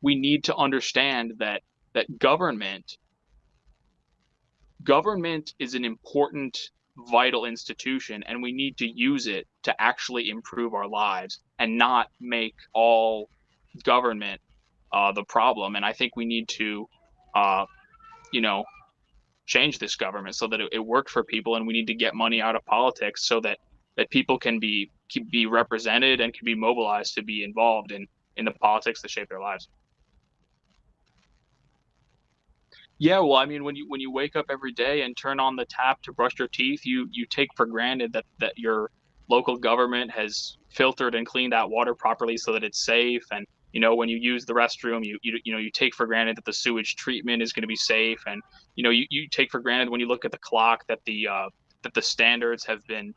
we need to understand that government is an important, vital institution, and we need to use it to actually improve our lives and not make all government the problem. And I think we need to, uh, you know, change this government so that it works for people, and we need to get money out of politics so that people can be represented and can be mobilized to be involved in the politics that shape their lives. Yeah, well, I mean, when you wake up every day and turn on the tap to brush your teeth, you take for granted that your local government has filtered and cleaned that water properly so that it's safe. And when you use the restroom, you take for granted that the sewage treatment is going to be safe. And you take for granted when you look at the clock that the standards have been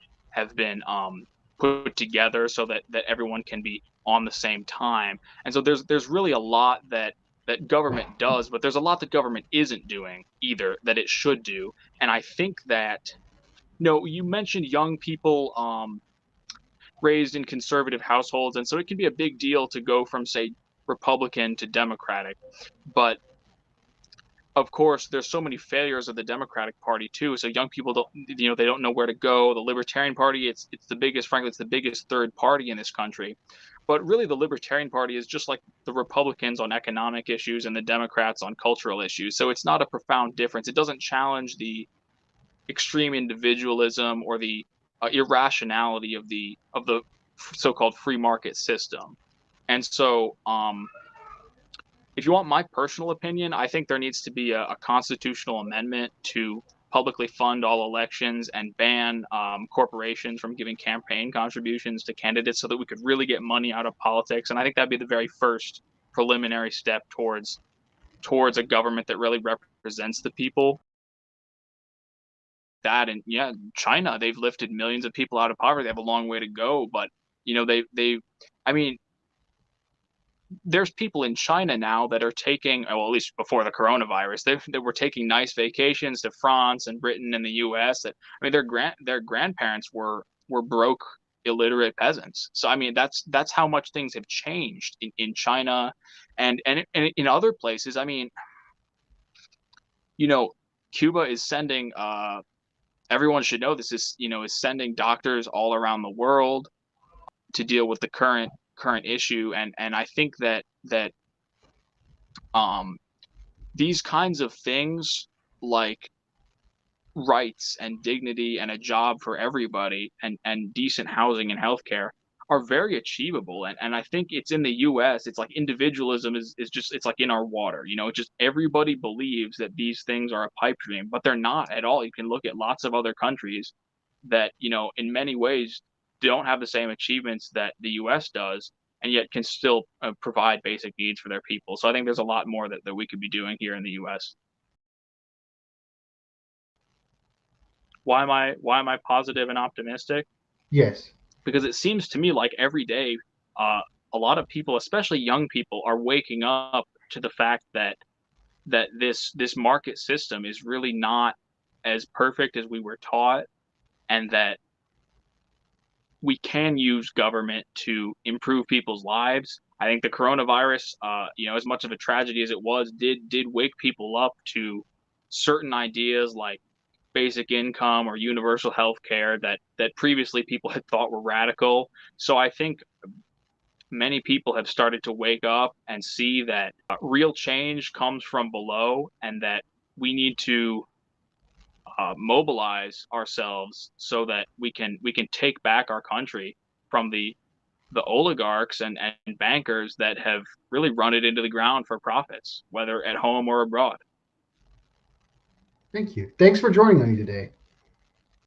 put together so that everyone can be on the same time. And so there's really a lot that government does, but there's a lot that government isn't doing either that it should do. And I think that, you mentioned young people raised in conservative households, and so it can be a big deal to go from, say, Republican to Democratic. But of course, there's so many failures of the Democratic Party too. So young people they don't know where to go. The Libertarian Party, it's the biggest, frankly, it's the biggest third party in this country. But really, the Libertarian Party is just like the Republicans on economic issues and the Democrats on cultural issues. So it's not a profound difference. It doesn't challenge the extreme individualism or the irrationality of the so-called free market system. And so, if you want my personal opinion, I think there needs to be a constitutional amendment to publicly fund all elections and ban corporations from giving campaign contributions to candidates so that we could really get money out of politics. And I think that'd be the very first preliminary step towards a government that really represents the people. That, and yeah, China, they've lifted millions of people out of poverty. They have a long way to go, but I mean, there's people in China now that are taking, well, at least before the coronavirus, they were taking nice vacations to France and Britain and the U.S. That, I mean, their grandparents were broke, illiterate peasants. So I mean, that's how much things have changed in China, and in other places. I mean, you know, Cuba is sending. Everyone should know this is sending doctors all around the world to deal with the current issue. And I think that um these kinds of things, like rights and dignity and a job for everybody, and decent housing and healthcare, are very achievable. And I think it's in the US, it's like individualism is just, it's like in our water. It's just everybody believes that these things are a pipe dream, but they're not at all. You can look at lots of other countries that, in many ways don't have the same achievements that the US does, and yet can still provide basic needs for their people. So I think there's a lot more that we could be doing here in the US. Why am I positive and optimistic? Yes. Because it seems to me like every day, uh, a lot of people, especially young people, are waking up to the fact that this market system is really not as perfect as we were taught, and that we can use government to improve people's lives. I think the coronavirus, as much of a tragedy as it was, did wake people up to certain ideas like basic income or universal health care that previously people had thought were radical. So I think many people have started to wake up and see that real change comes from below, and that we need to mobilize ourselves so that we can take back our country from the oligarchs and bankers that have really run it into the ground for profits, whether at home or abroad. Thank you. Thanks for joining me today.